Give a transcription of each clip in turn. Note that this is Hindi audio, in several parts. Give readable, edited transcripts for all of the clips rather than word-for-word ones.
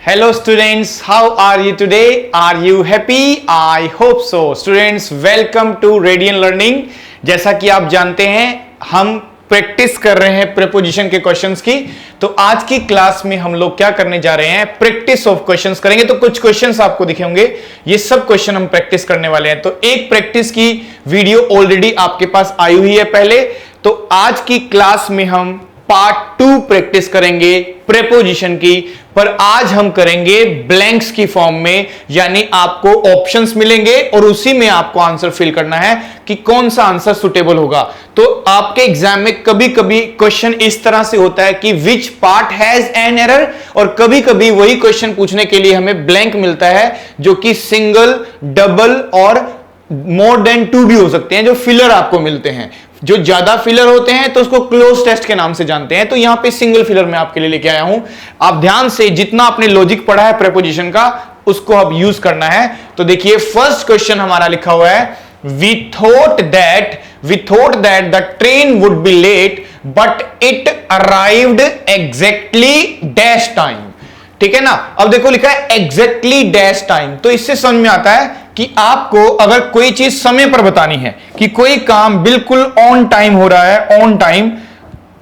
Hello students, how are you today? Are you happy? I hope so. Students, welcome to Radiant Learning. जैसा कि आप जानते हैं हम प्रैक्टिस कर रहे हैं प्रीपोजिशन के क्वेश्चंस की। तो आज की क्लास में हम लोग क्या करने जा रहे हैं, प्रैक्टिस ऑफ क्वेश्चंस करेंगे। तो कुछ क्वेश्चंस आपको दिखे होंगे, ये सब क्वेश्चन हम प्रैक्टिस करने वाले हैं। तो एक प्रैक्टिस की वीडियो ऑलरेडी आपके पास आई हुई है पहले। तो आज की क्लास में हम पार्ट 2 प्रैक्टिस करेंगे प्रीपोजिशन की, पर आज हम करेंगे ब्लैंक्स की फॉर्म में, यानी आपको ऑप्शंस मिलेंगे और उसी में आपको आंसर फिल करना है कि कौन सा आंसर सुटेबल होगा। तो आपके एग्जाम में कभी कभी क्वेश्चन इस तरह से होता है कि which part has an error, और कभी कभी वही क्वेश्चन पूछने के लिए हमें ब्लैंक मिलता है जो कि सिंगल, डबल और मोर देन 2 भी हो सकते हैं, जो फिलर आपको मिलते हैं। जो ज्यादा फिलर होते हैं तो उसको क्लोज टेस्ट के नाम से जानते हैं। तो यहां पे सिंगल फिलर मैं आपके लिए लेके आया हूं। आप ध्यान से जितना आपने लॉजिक पढ़ा है प्रीपोजिशन का, उसको अब यूज करना है। तो देखिए फर्स्ट क्वेश्चन हमारा लिखा हुआ है, we thought that the train would be late but it arrived exactly dash time. ठीक है ना। अब देखो लिखा है एग्जैक्टली डैश टाइम, तो इससे समझ में आता है कि आपको अगर कोई चीज समय पर बतानी है कि कोई काम बिल्कुल ऑन टाइम हो रहा है, ऑन टाइम,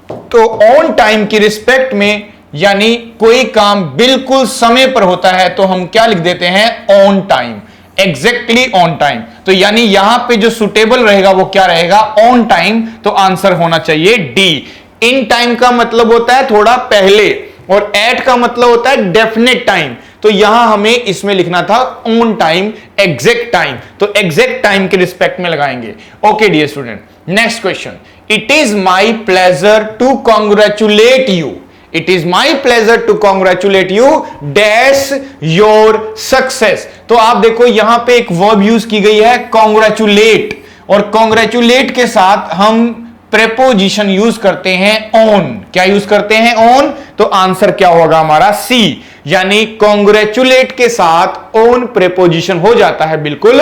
तो ऑन टाइम की रिस्पेक्ट में, यानी कोई काम बिल्कुल समय पर होता है तो हम क्या लिख देते हैं, on time, exactly on time. तो यानी यहां पे जो सुटेबल रहेगा वो क्या रहेगा, ऑन टाइम। तो आंसर होना चाहिए डी। इन टाइम का मतलब होता है थोड़ा पहले, और एट का मतलब होता है डेफिनेट टाइम। तो यहां हमें इसमें लिखना था ऑन टाइम, एग्जैक्ट टाइम। तो एग्जैक्ट टाइम के रिस्पेक्ट में लगाएंगे। Okay dear student, next question. It is my pleasure to congratulate you, it is my pleasure to congratulate you dash your success. तो आप देखो यहां पे एक वर्ब यूज की गई है कॉन्ग्रेचुलेट, और कॉन्ग्रेचुलेट के साथ हम प्रीपोजिशन यूज करते हैं ऑन। क्या यूज करते हैं, ऑन। तो आंसर क्या होगा हमारा, सी, यानी कॉन्ग्रेचुलेट के साथ ऑन प्रीपोजिशन हो जाता है बिल्कुल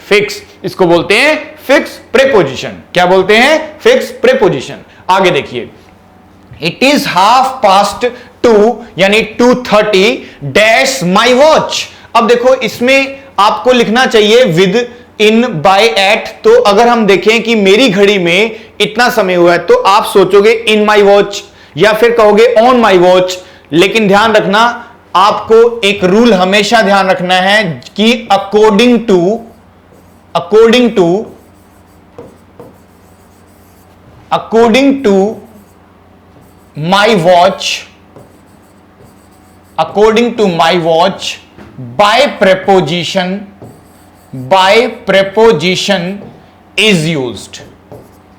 फिक्स। इसको बोलते हैं फिक्स प्रीपोजिशन। क्या बोलते हैं, फिक्स प्रीपोजिशन। आगे देखिए, इट इज 2:30 यानी 2:30 डैश माई वॉच। अब देखो इसमें आपको लिखना चाहिए विद इन बाय एट। तो अगर हम देखें कि मेरी घड़ी में इतना समय हुआ है, तो आप सोचोगे इन माई वॉच या फिर कहोगे ऑन माई वॉच। लेकिन ध्यान रखना, आपको एक रूल हमेशा ध्यान रखना है कि according to my watch by preposition is used.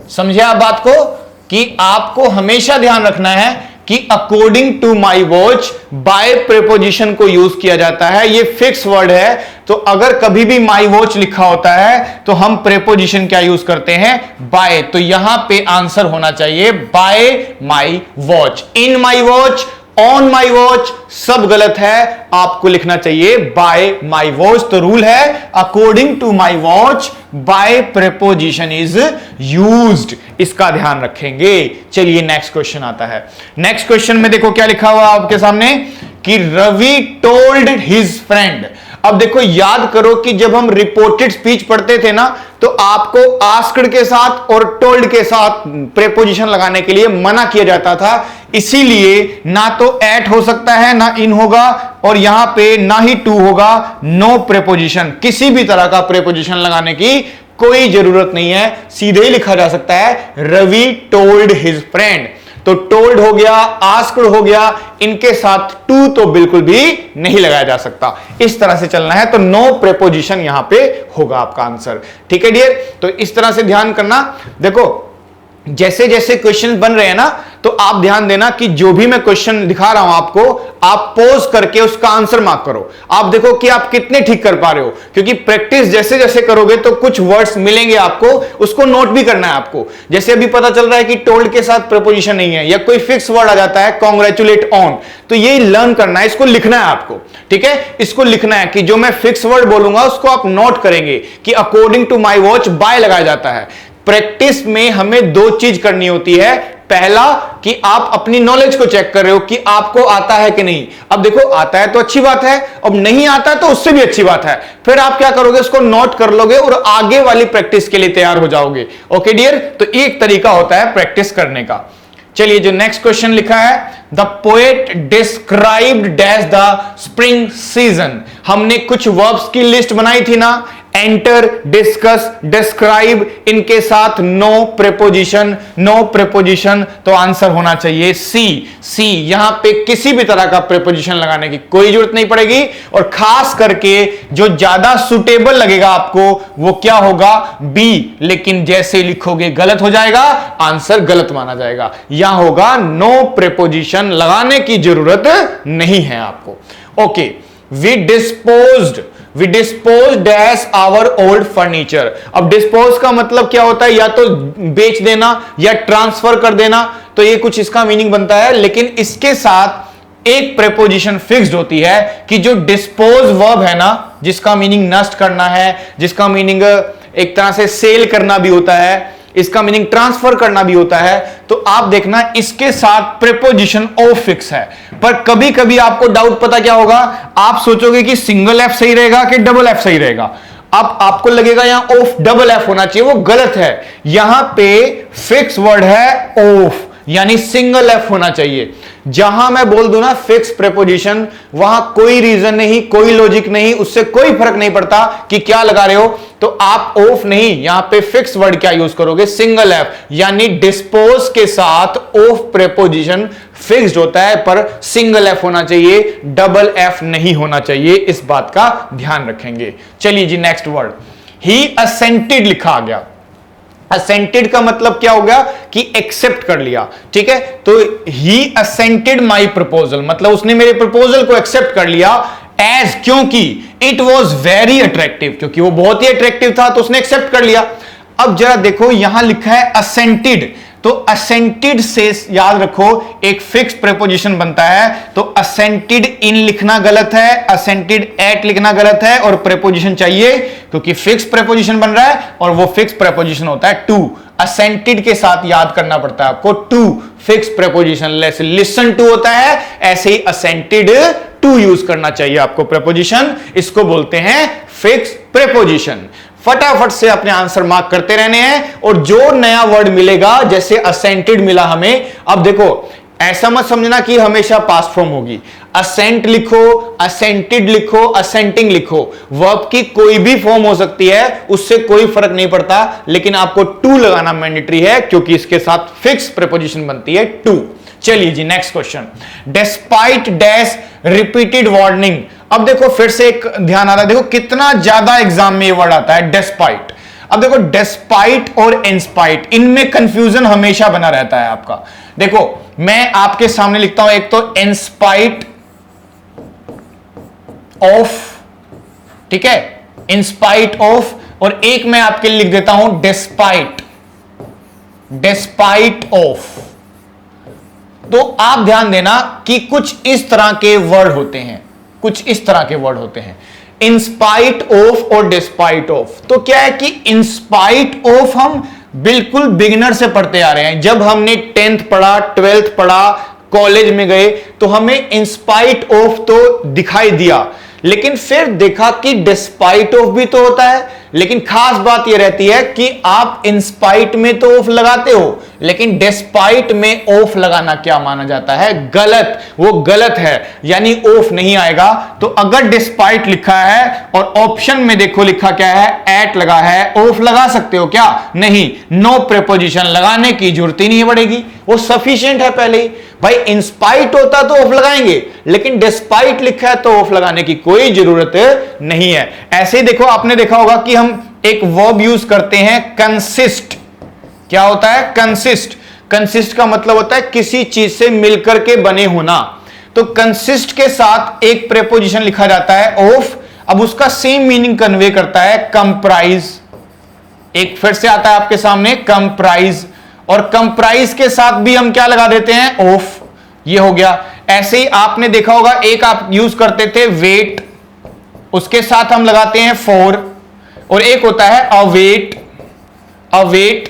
समझे आप बात को, कि आपको हमेशा ध्यान रखना है कि according to my watch by preposition को यूज किया जाता है। ये फिक्स वर्ड है। तो अगर कभी भी माई वॉच लिखा होता है तो हम प्रीपोजिशन क्या यूज करते हैं, बाय। तो यहां पे आंसर होना चाहिए by my watch. In my watch, on my watch सब गलत है, आपको लिखना चाहिए बाय माई वॉच। तो रूल है according to my watch by preposition is used. इसका ध्यान रखेंगे। चलिए नेक्स्ट क्वेश्चन आता है। नेक्स्ट क्वेश्चन में देखो क्या लिखा हुआ आपके सामने कि रवि टोल्ड हिज फ्रेंड। अब देखो याद करो कि जब हम रिपोर्टेड स्पीच पढ़ते थे ना, तो आपको आस्क्ड के साथ और टोल्ड के साथ प्रीपोजिशन लगाने के लिए मना किया जाता था। इसीलिए ना तो एट हो सकता है, ना इन होगा, और यहां पे ना ही टू होगा। नो प्रीपोजिशन, किसी भी तरह का प्रीपोजिशन लगाने की कोई जरूरत नहीं है। सीधे ही लिखा जा सकता है रवि टोल्ड हिज फ्रेंड। तो टोल्ड हो गया, आस्क्ड हो गया, इनके साथ टू तो बिल्कुल भी नहीं लगाया जा सकता। इस तरह से चलना है। तो नो प्रीपोजिशन यहां पे होगा आपका आंसर। ठीक है डियर। तो इस तरह से ध्यान करना। देखो जैसे जैसे क्वेश्चन बन रहे हैं ना, तो आप ध्यान देना कि जो भी मैं क्वेश्चन दिखा रहा हूं आपको, आप पॉज करके उसका आंसर मार्क करो। आप देखो कि आप कितने ठीक कर पा रहे हो, क्योंकि प्रैक्टिस जैसे जैसे करोगे तो कुछ वर्ड्स मिलेंगे आपको, उसको नोट भी करना है आपको। जैसे अभी पता चल रहा है कि टोल्ड के साथ प्रीपोजिशन नहीं है, या कोई फिक्स वर्ड आ जाता है कॉन्ग्रेचुलेट ऑन, तो ये लर्न करना है, इसको लिखना है आपको। ठीक है, इसको लिखना है कि जो मैं फिक्स वर्ड बोलूंगा उसको आप नोट करेंगे कि according to my watch by लगाया जाता है। प्रैक्टिस में हमें 2 चीज करनी होती है, पहला कि आप अपनी नॉलेज को चेक कर रहे हो कि आपको आता है कि नहीं। अब देखो आता है तो अच्छी बात है, अब नहीं आता है तो उससे भी अच्छी बात है। फिर आप क्या करोगे, उसको नोट कर लोगे और आगे वाली प्रैक्टिस के लिए तैयार हो जाओगे। ओके डियर, तो एक तरीका होता है प्रैक्टिस करने का। चलिए जो नेक्स्ट क्वेश्चन लिखा है, the poet described dash the spring season. हमने कुछ वर्ब्स की लिस्ट बनाई थी ना, एंटर, डिस्कस, डिस्क्राइब, इनके साथ नो प्रेपोजिशन, नो प्रेपोजिशन, तो आंसर होना चाहिए सी। सी, यहां पे किसी भी तरह का प्रेपोजिशन लगाने की कोई जरूरत नहीं पड़ेगी, और खास करके जो ज्यादा सुटेबल लगेगा आपको वो क्या होगा, बी। लेकिन जैसे लिखोगे गलत हो जाएगा, आंसर गलत माना जाएगा। यहां होगा नो प्रेपोजिशन, लगाने की जरूरत नहीं है आपको। Okay, we disposed as our old furniture। अब डिस्पोज का मतलब क्या होता है, या तो बेच देना या ट्रांसफर कर देना, तो ये कुछ इसका मीनिंग बनता है। लेकिन इसके साथ एक प्रेपोजिशन फिक्स्ड होती है कि जो डिस्पोज वर्ब है ना, जिसका मीनिंग नष्ट करना है, जिसका मीनिंग एक तरह से सेल करना भी होता है, इसका मीनिंग ट्रांसफर करना भी होता है, तो आप देखना इसके साथ प्रेपोजिशन ऑफ फिक्स है। पर कभी कभी आपको डाउट पता क्या होगा, आप सोचोगे कि सिंगल एफ सही रहेगा कि डबल एफ सही रहेगा। अब आपको लगेगा यहां ऑफ डबल एफ होना चाहिए, वो गलत है। यहां पे फिक्स वर्ड है ऑफ, यानी सिंगल एफ होना चाहिए। जहां मैं बोल दूं ना फिक्स प्रेपोजिशन, वहां कोई रीजन नहीं, कोई लॉजिक नहीं, उससे कोई फर्क नहीं पड़ता कि क्या लगा रहे हो, तो आप ऑफ नहीं, यहां पे फिक्स वर्ड क्या यूज करोगे, सिंगल एफ। यानी डिस्पोज के साथ ऑफ प्रेपोजिशन फिक्स्ड होता है, पर सिंगल एफ होना चाहिए, डबल एफ नहीं होना चाहिए। इस बात का ध्यान रखेंगे। चलिए जी नेक्स्ट वर्ड, ही असेंटेड लिखा आ गया। असेंटेड का मतलब क्या हो गया कि एक्सेप्ट कर लिया, ठीक है। तो ही असेंटेड माई प्रपोजल, मतलब उसने मेरे प्रपोजल को एक्सेप्ट कर लिया। एज, क्योंकि इट वॉज वेरी अट्रैक्टिव, क्योंकि वो बहुत ही अट्रैक्टिव था तो उसने एक्सेप्ट कर लिया। अब जरा देखो यहां लिखा है असेंटेड, तो असेंटेड से याद रखो एक फिक्स प्रेपोजिशन बनता है, तो असेंटेड इन लिखना गलत है, असेंटेड एट लिखना गलत है, और प्रेपोजिशन चाहिए क्योंकि फिक्स प्रेपोजिशन बन रहा है, और वो फिक्स प्रेपोजिशन होता है टू। असेंटेड के साथ याद करना पड़ता है आपको टू, फिक्स प्रेपोजिशन। जैसे लिसन टू होता है, ऐसे ही असेंटेड टू यूज करना चाहिए आपको प्रेपोजिशन, इसको बोलते हैं फिक्स प्रेपोजिशन। फटाफट से अपने आंसर मार्क करते रहने हैं, और जो नया वर्ड मिलेगा, जैसे असेंटेड मिला हमें, अब देखो ऐसा मत समझना कि हमेशा पास्ट फॉर्म होगी। असेंट लिखो, असेंटेड लिखो, असेंटिंग लिखो, वर्ब की कोई भी फॉर्म हो सकती है, उससे कोई फर्क नहीं पड़ता, लेकिन आपको टू लगाना मैंडेटरी है क्योंकि इसके साथ फिक्स प्रेपोजिशन बनती है टू। चलिए जी next question, despite dash repeated warning. अब देखो फिर से एक ध्यान आ रहा है, देखो कितना ज्यादा एग्जाम में ये वर्ड आता है डिस्पाइट। अब देखो डिस्पाइट और इंस्पाइट, इनमें कंफ्यूजन हमेशा बना रहता है आपका। देखो मैं आपके सामने लिखता हूं, एक तो इंस्पाइट ऑफ, ठीक है, इंस्पाइट ऑफ, और एक मैं आपके लिए लिख देता हूं डिस्पाइट, डिस्पाइट ऑफ। तो आप ध्यान देना कि कुछ इस तरह के वर्ड होते हैं, कुछ इस तरह के वर्ड होते हैं, इंस्पाइट ऑफ और डिस्पाइट ऑफ। तो क्या है कि इंस्पाइट ऑफ हम बिल्कुल बिगिनर से पढ़ते आ रहे हैं। जब हमने 10th पढ़ा, 12th पढ़ा, कॉलेज में गए, तो हमें इंस्पाइट ऑफ तो दिखाई दिया, लेकिन फिर देखा कि डिस्पाइट ऑफ भी तो होता है। लेकिन खास बात यह रहती है कि आप इंस्पाइट में तो ऑफ लगाते हो, लेकिन डिस्पाइट में ऑफ लगाना क्या माना जाता है, गलत, वो गलत है, यानी ऑफ नहीं आएगा। तो अगर डिस्पाइट लिखा है और ऑप्शन में देखो लिखा क्या है, एट लगा है, ऑफ लगा सकते हो क्या, नहीं, नो प्रेपोजिशन लगाने की जरूरत ही नहीं पड़ेगी, वो सफिशिएंट है पहले ही। भाई इंस्पाइट होता तो ऑफ लगाएंगे, लेकिन डिस्पाइट लिखा है तो ऑफ लगाने की कोई जरूरत नहीं है। ऐसे ही देखो आपने देखा होगा कि हम एक वर्ब यूज करते हैं कंसिस्ट। क्या होता है कंसिस्ट? कंसिस्ट का मतलब होता है किसी चीज से मिलकर के बने होना। तो कंसिस्ट के साथ एक प्रेपोजिशन लिखा जाता है ऑफ, अब उसका सेम मीनिंग कन्वे करता है कंप्राइज। एक फिर से आता है आपके सामने कंप्राइज, और कंप्राइज के साथ भी हम क्या लगा देते हैं, ऑफ, ये हो गया। ऐसे ही आपने देखा होगा एक आप यूज करते थे वेट, उसके साथ हम लगाते हैं फॉर, और एक होता है अवेट, अवेट,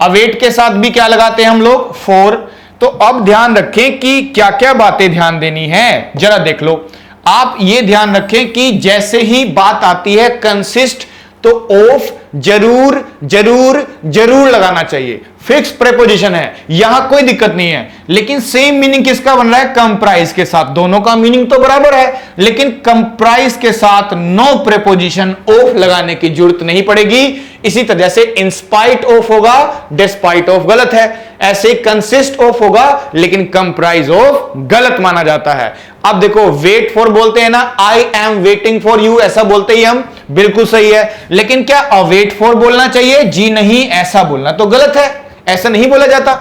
अवेट के साथ भी क्या लगाते हैं हम लोग, फॉर। तो अब ध्यान रखें कि क्या क्या बातें ध्यान देनी है, जरा देख लो। आप ये ध्यान रखें कि जैसे ही बात आती है कंसिस्ट, तो ऑफ जरूर जरूर जरूर लगाना चाहिए। फिक्स प्रेपोजिशन है, यहां कोई दिक्कत नहीं है। लेकिन सेम मीनिंग किसका बन रहा है, कंप्राइज के साथ। दोनों का मीनिंग तो बराबर है, लेकिन कंप्राइज के साथ नो प्रेपोजिशन ऑफ लगाने की जरूरत नहीं पड़ेगी। इसी तरह से इंस्पाइट ऑफ होगा, डिस्पाइट ऑफ गलत है। ऐसे कंसिस्ट ऑफ होगा, लेकिन कंप्राइज ऑफ गलत माना जाता है। अब देखो, वेट फॉर बोलते हैं ना, I am waiting for you, ऐसा बोलते ही हम, बिल्कुल सही है। लेकिन क्या अवेट फॉर बोलना चाहिए, जी नहीं, ऐसा बोलना तो गलत है, ऐसा नहीं बोला जाता,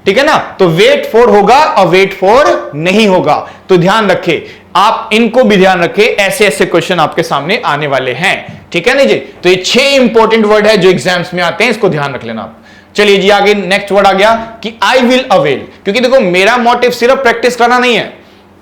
ठीक है ना। तो वेट फॉर होगा, अवेट फॉर नहीं होगा। तो ध्यान रखें, आप इनको भी ध्यान रखें, ऐसे ऐसे क्वेश्चन आपके सामने आने वाले हैं, ठीक है ना जी। तो ये 6 इंपॉर्टेंट वर्ड है जो एग्जाम्स में आते हैं, इसको ध्यान रख लेना आप। चलिए जी, आगे नेक्स्ट वर्ड आ गया कि आई विल अवेल। क्योंकि देखो, मेरा मोटिव सिर्फ प्रैक्टिस करना नहीं है,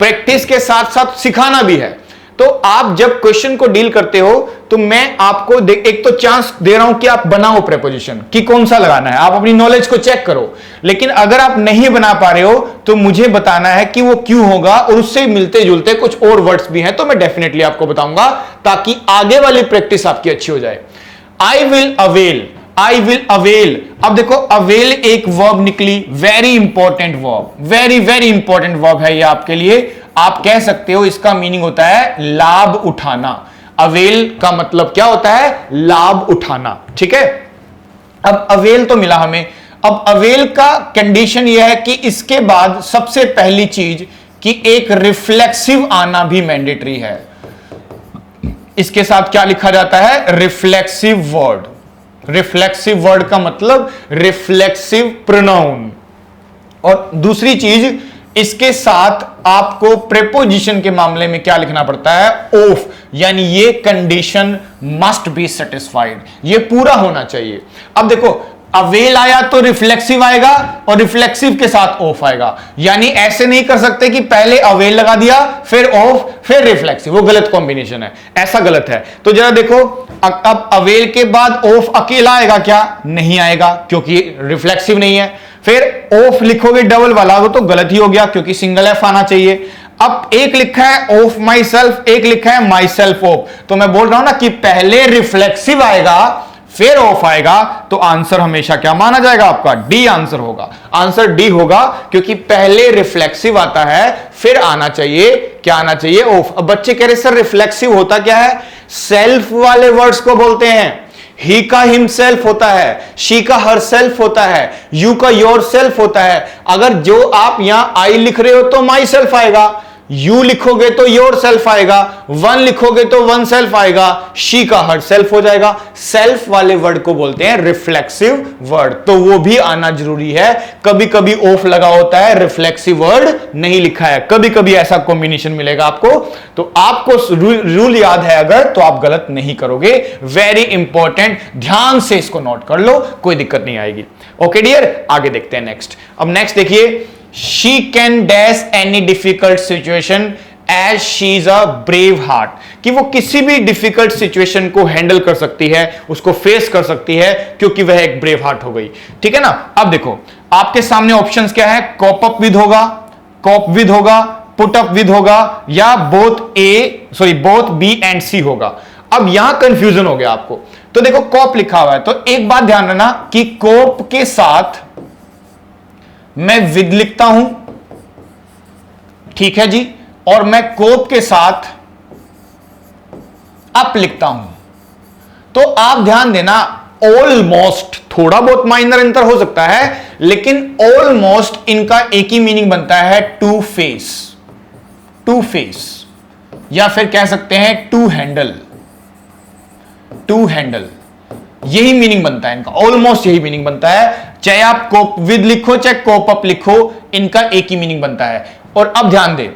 प्रैक्टिस के साथ साथ सिखाना भी है। तो आप जब क्वेश्चन को डील करते हो, तो मैं आपको एक तो चांस दे रहा हूं कि आप बनाओ प्रेपोजिशन कि कौन सा लगाना है, आप अपनी नॉलेज को चेक करो। लेकिन अगर आप नहीं बना पा रहे हो, तो मुझे बताना है कि वो क्यों होगा, और उससे मिलते जुलते कुछ और वर्ड्स भी हैं, तो मैं डेफिनेटली आपको बताऊंगा, ताकि आगे वाली प्रैक्टिस आपकी अच्छी हो जाए। I will avail, I will avail. अब देखो, अवेल एक वर्ब निकली, very important verb, very very important verb है ये आपके लिए। आप कह सकते हो इसका मीनिंग होता है लाभ उठाना। अवेल का मतलब क्या होता है, लाभ उठाना, ठीक है। अब अवेल तो मिला हमें। अब अवेल का कंडीशन यह है कि इसके बाद सबसे पहली चीज कि एक रिफ्लेक्सिव आना भी मैंडेटरी है। इसके साथ क्या लिखा जाता है, रिफ्लेक्सिव वर्ड। रिफ्लेक्सिव वर्ड का मतलब रिफ्लेक्सिव प्रोनाउन। और दूसरी चीज, इसके साथ आपको प्रेपोजिशन के मामले में क्या लिखना पड़ता है, ऑफ, यानी ये कंडीशन मस्ट बी सेटिस्फाइड, ये पूरा होना चाहिए। अब देखो, अवेल आया तो रिफ्लेक्सिव आएगा, और रिफ्लेक्सिव के साथ ऑफ आएगा। यानी ऐसे नहीं कर सकते कि पहले अवेल लगा दिया, फिर ऑफ, फिर रिफ्लेक्सिव, वो गलत कॉम्बिनेशन है, ऐसा गलत है। तो जरा देखो, अब अवेल के बाद ऑफ अकेला आएगा क्या, नहीं आएगा, क्योंकि रिफ्लेक्सिव नहीं है। फिर ऑफ लिखोगे डबल वाला, वो तो गलत ही हो गया, क्योंकि सिंगल एफ आना चाहिए। अब एक लिखा है ऑफ माई सेल्फ, एक लिखा है माई सेल्फ ऑफ। तो मैं बोल रहा हूं ना कि पहले रिफ्लेक्सिव आएगा, फिर ऑफ आएगा, तो आंसर हमेशा क्या माना जाएगा आपका, डी आंसर होगा। आंसर डी होगा, क्योंकि पहले रिफ्लेक्सिव आता है, फिर आना चाहिए, क्या आना चाहिए, ऑफ। अब बच्चे कह रहे सर रिफ्लेक्सिव होता क्या है, सेल्फ वाले वर्ड्स को बोलते हैं। ही का हिमसेल्फ होता है, शी का हर सेल्फ होता है, यू का योर सेल्फ होता है। अगर जो आप यहां आई लिख रहे हो तो माई सेल्फ आएगा, यू लिखोगे तो योर सेल्फ आएगा, वन लिखोगे तो वन सेल्फ आएगा, शी का हर सेल्फ हो जाएगा। सेल्फ वाले वर्ड को बोलते हैं रिफ्लेक्सिव वर्ड, तो वो भी आना जरूरी है। कभी कभी ऑफ लगा होता है, रिफ्लेक्सिव वर्ड नहीं लिखा है, कभी कभी ऐसा कॉम्बिनेशन मिलेगा आपको। तो आपको रूल याद है अगर, तो आप गलत नहीं करोगे। वेरी इंपॉर्टेंट, ध्यान से इसको नोट कर लो, कोई दिक्कत नहीं आएगी। ओके डियर, आगे देखते हैं नेक्स्ट। अब नेक्स्ट देखिए, she can dash any difficult situation as she is a brave heart, कि वो किसी भी डिफिकल्ट सिचुएशन को हैंडल कर सकती है, उसको फेस कर सकती है, क्योंकि वह एक ब्रेव हार्ट हो गई, ठीक है ना। अब देखो, आपके सामने ऑप्शंस क्या है, कॉप अप विद होगा, कॉप विद होगा, पुट अप विद होगा, या बोथ बी एंड सी होगा। अब यहां कंफ्यूजन हो गया आपको। तो देखो, कॉप लिखा हुआ है, तो एक बात ध्यान रखना कि कॉप के साथ मैं विद लिखता हूं, ठीक है जी, और मैं कोप के साथ अप लिखता हूं। तो आप ध्यान देना, ऑलमोस्ट, थोड़ा बहुत माइनर अंतर हो सकता है, लेकिन ऑलमोस्ट इनका एक ही मीनिंग बनता है, टू फेस, टू फेस, या फिर कह सकते हैं टू हैंडल, टू हैंडल, यही मीनिंग बनता है इनका, ऑलमोस्ट यही मीनिंग बनता है। चाहे आप कोप विद लिखो, चाहे कोप अप लिखो, इनका एक ही मीनिंग बनता है। और अब ध्यान दें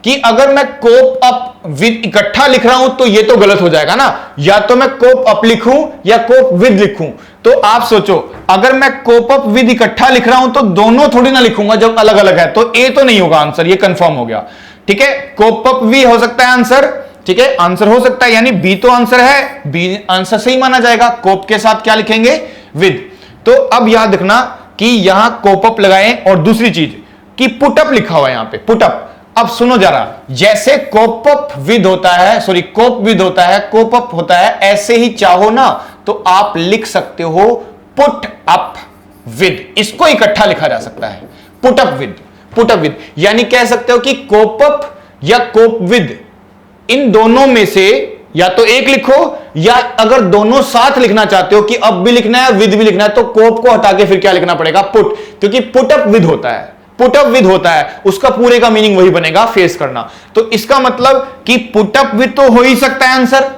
कि अगर मैं कोप अप विद इकट्ठा लिख रहा हूं, तो ये तो गलत हो जाएगा ना, या तो मैं कोप अप लिखूं या कोप विद लिखूं। तो आप सोचो, अगर मैं कोप अप विद इकट्ठा लिख रहा हूं, तो दोनों थोड़ी ना लिखूंगा जब अलग अलग है, तो ए तो नहीं होगा आंसर, ये कंफर्म हो गया, ठीक है। कोप अप भी हो सकता है आंसर, ठीक है, आंसर हो सकता है, यानी बी तो आंसर है, बी आंसर सही माना जाएगा। कोप के साथ क्या लिखेंगे, विद। तो अब याद रखना कि यहां कोप अप लगाएं, और दूसरी चीज कि पुट अप लिखा हुआ है यहां पे, पुट अप। अब सुनो जरा, जैसे कोप अप विद होता है, सॉरी कोप विद होता है, कोप अप होता है, ऐसे ही चाहो ना तो आप लिख सकते हो पुट अप विद। इसको इकट्ठा लिखा जा सकता है, put up with, put up with. यानी कह सकते हो कि कोप अप या कोप विद, इन दोनों में से या तो एक लिखो, या अगर दोनों साथ लिखना चाहते हो कि अब भी लिखना है विद भी लिखना है, तो कोप को हटा के फिर क्या लिखना पड़ेगा, पुट। क्योंकि पुट अप विद होता है, पुट अप विद होता है, उसका पूरे का मीनिंग वही बनेगा, फेस करना। तो इसका मतलब कि पुट अप विद तो हो ही सकता है आंसर,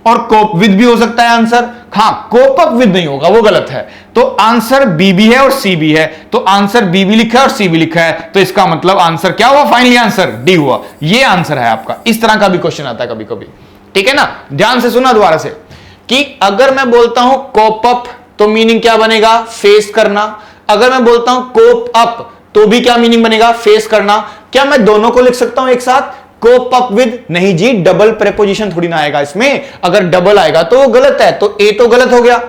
और कोप विद भी हो सकता है आंसर। हां, कोप अप विद नहीं होगा, वो गलत है। तो आंसर बी भी है और सी भी है, तो आंसर बी भी लिखा है और सी भी लिखा है, तो इसका मतलब आंसर क्या हुआ, फाइनली आंसर डी हुआ। ये आंसर है आपका। इस तरह का भी क्वेश्चन आता है कभी कभी, ठीक है ना। ध्यान से सुना दोबारा से, कि अगर मैं बोलता हूं कोप अप तो मीनिंग क्या बनेगा, फेस करना। अगर मैं बोलता हूं कोप अप तो भी क्या मीनिंग बनेगा, फेस करना। क्या मैं दोनों को लिख सकता हूं एक साथ, कोप अप विद? नहीं जी, डबल प्रेपोजिशन थोड़ी ना आएगा इसमें। अगर डबल आएगा तो वो गलत है, तो ए तो गलत हो गया।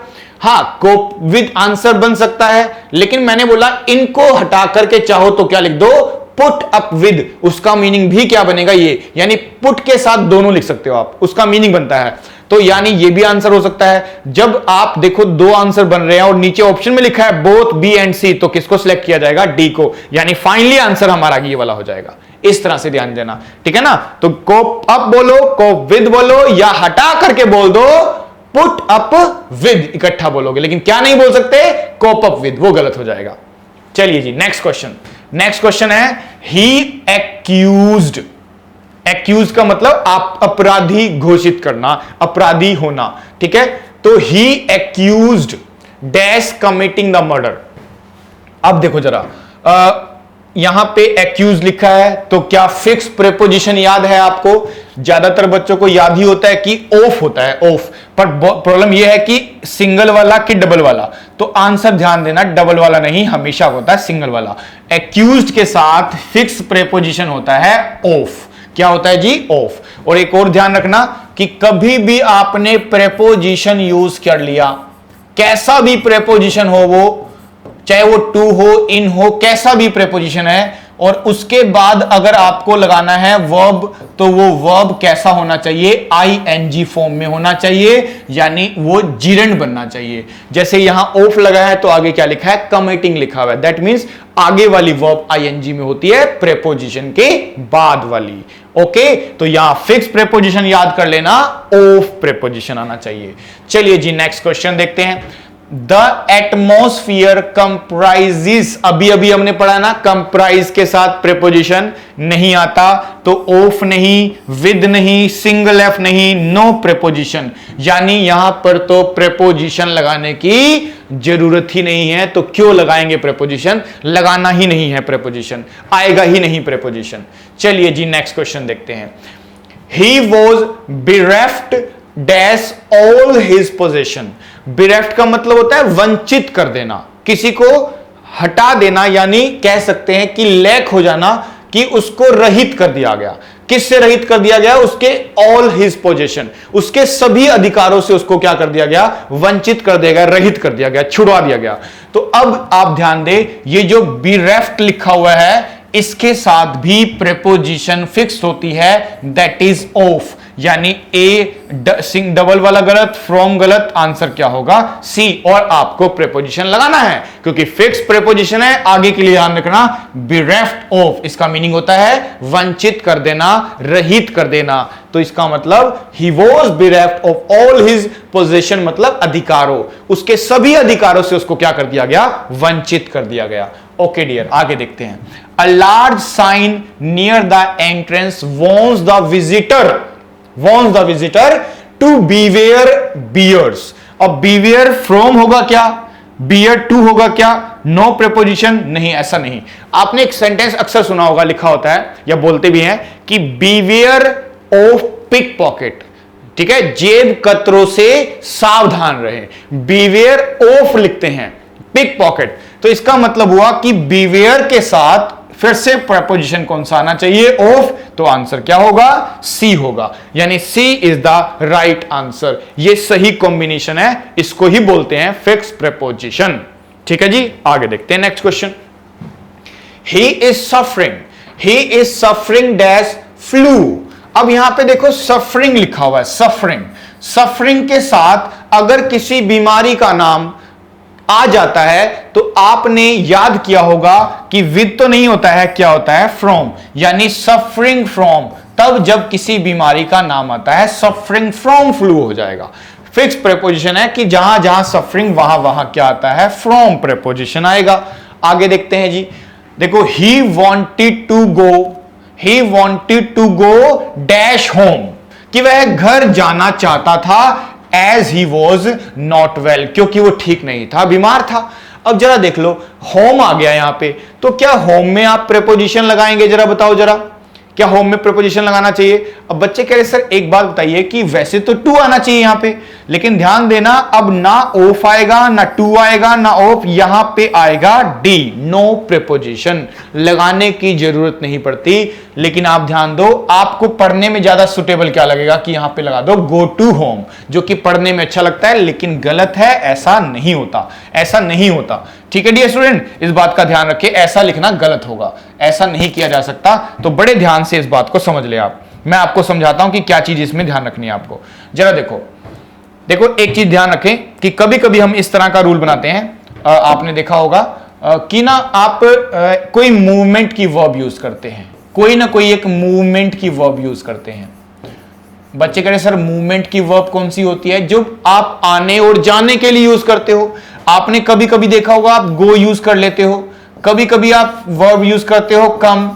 हां, कोप विद आंसर बन सकता है, लेकिन मैंने बोला इनको हटा करके चाहो तो क्या लिख दो, पुट अप विद। उसका मीनिंग भी क्या बनेगा, ये, यानी पुट के साथ दोनों लिख सकते हो आप, उसका मीनिंग बनता है। तो यानी ये भी आंसर हो सकता है। जब आप देखो दो आंसर बन रहे हैं और नीचे ऑप्शन में लिखा है बोथ बी एंड सी, तो किसको सिलेक्ट किया जाएगा, डी को। यानी फाइनली आंसर हमारा ये वाला हो जाएगा। इस तरह से ध्यान देना, ठीक है ना। तो कोप अप बोलो, कोप विद बोलो, या हटा करके बोल दो पुट अप विद, इकट्ठा बोलोगे। लेकिन क्या नहीं बोल सकते, कोप अप विद, वो गलत हो जाएगा। चलिए जी, नेक्स्ट क्वेश्चन। नेक्स्ट क्वेश्चन है ही एक्यूज्ड। एक्यूज का मतलब आप अपराधी घोषित करना, अपराधी होना, ठीक है। तो ही accused dash committing the murder. अब देखो जरा, यहां पे एक्यूज लिखा है, तो क्या फिक्स प्रेपोजिशन याद है आपको? ज्यादातर बच्चों को याद ही होता है कि ऑफ होता है, ऑफ। पर प्रॉब्लम यह है कि सिंगल वाला कि डबल वाला। तो आंसर ध्यान देना, डबल वाला नहीं, हमेशा होता है सिंगल वाला। एक्यूज्ड के साथ फिक्स प्रेपोजिशन होता है ऑफ। क्या होता है जी, ऑफ। और एक और ध्यान रखना कि कभी भी आपने प्रेपोजिशन यूज कर लिया, कैसा भी प्रेपोजिशन हो वो, चाहे वो टू हो, इन हो, कैसा भी प्रेपोजिशन है, और उसके बाद अगर आपको लगाना है वर्ब, तो वो वर्ब कैसा होना चाहिए, आईएनजी फॉर्म में होना चाहिए, यानी वो जीरेंड बनना चाहिए। जैसे यहां ऑफ लगा है तो आगे क्या लिखा है, कमिटिंग लिखा हुआ है। दैट मींस आगे वाली वर्ब आईएनजी में होती है, प्रेपोजिशन के बाद वाली। ओके, तो यहां फिक्स प्रेपोजिशन याद कर लेना, ऑफ प्रेपोजिशन आना चाहिए। चलिए जी, नेक्स्ट क्वेश्चन देखते हैं। द एटमोस्फियर कंप्राइजेस, अभी अभी हमने पढ़ा ना, कंप्राइज के साथ प्रेपोजिशन नहीं आता, तो ऑफ नहीं, विद नहीं, सिंगल एफ नहीं, नो प्रेपोजिशन। यानी यहां पर तो प्रेपोजिशन लगाने की जरूरत ही नहीं है। तो क्यों लगाएंगे प्रेपोजिशन, लगाना ही नहीं है प्रेपोजिशन, आएगा ही नहीं प्रेपोजिशन। चलिए जी, नेक्स्ट क्वेश्चन देखते हैं। He was bereft dash all his possession. bereft का मतलब होता है वंचित कर देना, किसी को हटा देना, यानी कह सकते हैं कि लैक हो जाना, कि उसको रहित कर दिया गया। किससे रहित कर दिया गया, उसके ऑल हिज पोजेशन, उसके सभी अधिकारों से उसको क्या कर दिया गया, वंचित कर दिया गया, रहित कर दिया गया, छुड़वा दिया गया। तो अब आप ध्यान दें, ये जो bereft लिखा हुआ है, इसके साथ भी प्रेपोजिशन फिक्स होती है, दैट इज ऑफ। यानी ए डबल वाला गलत, फ्रॉम गलत, आंसर क्या होगा, सी। और आपको प्रेपोजिशन लगाना है क्योंकि फिक्स प्रेपोजिशन है। आगे के लिए ध्यान रखना, bereft ऑफ, इसका मीनिंग होता है वंचित कर देना, रहित कर देना। तो इसका मतलब he was bereft of all his possession, मतलब अधिकारों, उसके सभी अधिकारों से उसको क्या कर दिया गया, वंचित कर दिया गया। ओके डियर, आगे देखते हैं। A large sign near the entrance warns the visitor to beware bears। अब beware from होगा क्या, bear to होगा क्या, नो प्रेपोजिशन नहीं, ऐसा नहीं। आपने एक सेंटेंस अक्सर सुना होगा, लिखा होता है या बोलते भी हैं कि beware of pickpocket, ठीक है, जेब कतरों से सावधान रहे। beware of लिखते हैं, pickpocket। तो इसका मतलब हुआ कि beware के साथ फिर से प्रेपोजिशन कौन सा आना चाहिए, ऑफ। तो आंसर क्या होगा, सी होगा। यानी सी इज द राइट आंसर। ये सही कॉम्बिनेशन है, इसको ही बोलते हैं फिक्स प्रेपोजिशन। ठीक है जी, आगे देखते हैं next question. He is suffering dash flu. अब यहां पे देखो सफरिंग लिखा हुआ है, सफरिंग के साथ अगर किसी बीमारी का नाम आ जाता है तो आपने याद किया होगा कि विद तो नहीं होता है, क्या होता है, फ्रॉम, यानी सफरिंग फ्रॉम। तब जब किसी बीमारी का नाम आता है सफरिंग फ्रॉम फ्लू हो जाएगा। फिक्स प्रेपोजिशन है कि जहां जहां सफरिंग वहां वहां क्या आता है, फ्रॉम प्रेपोजिशन आएगा। आगे देखते हैं जी, देखो he wanted to go dash home, कि वह घर जाना चाहता था, as he was not well, क्योंकि वो ठीक नहीं था, बीमार था। अब जरा देख लो, होम आ गया यहां पे, तो क्या होम में आप प्रेपोजिशन लगाएंगे, जरा बताओ जरा, क्या होम में प्रेपोजिशन लगाना चाहिए? अब बच्चे कह रहे सर एक बात बताइए कि वैसे तो टू आना चाहिए यहां पे, लेकिन ध्यान देना अब ना ऑफ आएगा, ना टू आएगा, ना ऑफ, यहां पे आएगा डी, नो प्रेपोजिशन, लगाने की जरूरत नहीं पड़ती। लेकिन आप ध्यान दो, आपको पढ़ने में ज्यादा सुटेबल क्या लगेगा कि यहां पे लगा दो गो टू होम, जो कि पढ़ने में अच्छा लगता है, लेकिन गलत है, ऐसा नहीं होता। ठीक है डियर स्टूडेंट, इस बात का ध्यान रखें, ऐसा लिखना गलत होगा, ऐसा नहीं किया जा सकता। तो बड़े ध्यान से इस बात को समझ ले आप, मैं आपको समझाता हूं कि क्या चीज इसमें ध्यान रखनी है आपको। जरा देखो एक चीज ध्यान रखें कि कभी कभी हम इस तरह का रूल बनाते हैं, आपने देखा होगा कि ना आप कोई मूवमेंट की वर्ब यूज करते हैं, कोई ना कोई एक मूवमेंट की वर्ब यूज करते हैं। बच्चे कह रहे सर मूवमेंट की वर्ब कौन सी होती है? जो आप आने और जाने के लिए यूज करते हो। आपने कभी कभी देखा होगा आप गो यूज कर लेते हो, कभी कभी आप वर्ब यूज करते हो कम,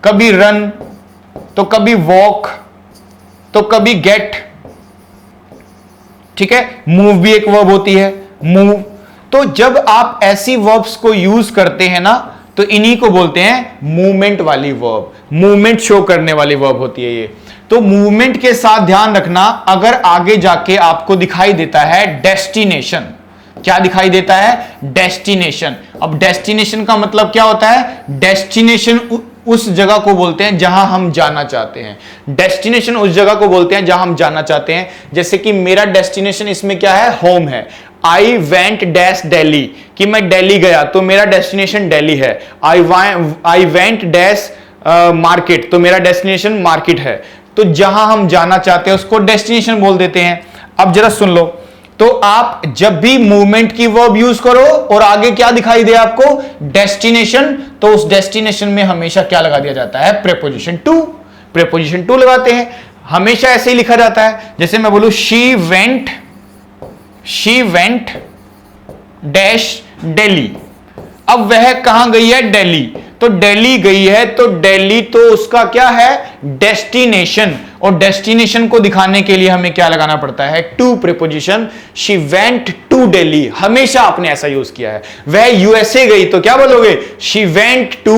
कभी रन, तो कभी वॉक, तो कभी गेट। ठीक है, मूव भी एक वर्ब होती है, मूव। तो जब आप ऐसी वर्ब्स को यूज करते हैं ना, तो इन्हीं को बोलते हैं मूवमेंट वाली वर्ब, मूवमेंट शो करने वाली वर्ब होती है ये। तो मूवमेंट के साथ ध्यान रखना, अगर आगे जाके आपको दिखाई देता है डेस्टिनेशन, क्या दिखाई देता है? डेस्टिनेशन। अब डेस्टिनेशन का मतलब क्या होता है? डेस्टिनेशन उस जगह को बोलते हैं जहां हम जाना चाहते हैं, डेस्टिनेशन उस जगह को बोलते हैं जहां हम जाना चाहते हैं। जैसे कि मेरा डेस्टिनेशन इसमें क्या है? होम है। आई वेंट डैश दिल्ली, कि मैं दिल्ली गया, तो मेरा डेस्टिनेशन दिल्ली है। आई वेंट डैश मार्केट, तो मेरा डेस्टिनेशन मार्केट है। तो जहां हम जाना चाहते हैं उसको डेस्टिनेशन बोल देते हैं। अब जरा सुन लो, तो आप जब भी मूवमेंट की वर्ब यूज करो और आगे क्या दिखाई दे आपको? डेस्टिनेशन, तो उस डेस्टिनेशन में हमेशा क्या लगा दिया जाता है? Preposition to. प्रेपोजिशन टू लगाते हैं, हमेशा ऐसे ही लिखा जाता है। जैसे मैं बोलूं शी वेंट डैश दिल्ली, अब वह कहां गई है? दिल्ली, तो दिल्ली गई है, तो दिल्ली तो उसका क्या है? डेस्टिनेशन। और डेस्टिनेशन को दिखाने के लिए हमें क्या लगाना पड़ता है? To preposition. She went to Delhi, हमेशा आपने ऐसा यूज किया है। वह यूएसए गई, तो क्या बोलोगे? She went to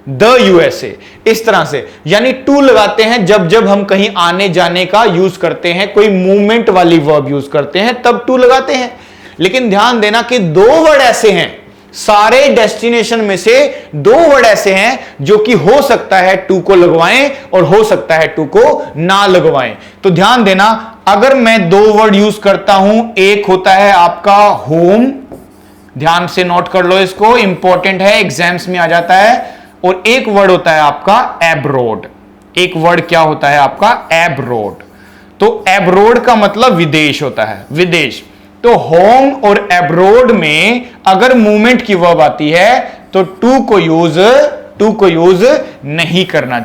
the USA. इस तरह से, यानी टू लगाते हैं जब जब हम कहीं आने जाने का यूज करते हैं, कोई मूवमेंट वाली वर्ब यूज करते हैं, तब टू लगाते हैं। लेकिन ध्यान देना कि दो वर्ड ऐसे हैं, सारे डेस्टिनेशन में से दो वर्ड ऐसे हैं जो कि हो सकता है टू को लगवाएं और हो सकता है टू को ना लगवाएं। तो ध्यान देना, अगर मैं दो वर्ड यूज करता हूं, एक होता है आपका होम, ध्यान से नोट कर लो इसको, इंपॉर्टेंट है, एग्जाम्स में आ जाता है। और एक वर्ड होता है आपका एब्रोड। एक वर्ड क्या होता है आपका? एब्रोड। तो एब्रोड का मतलब विदेश होता है, विदेश। तो होम और एब्रोड में अगर मूवमेंट की वर्ब आती है तो टू को यूज नहीं करना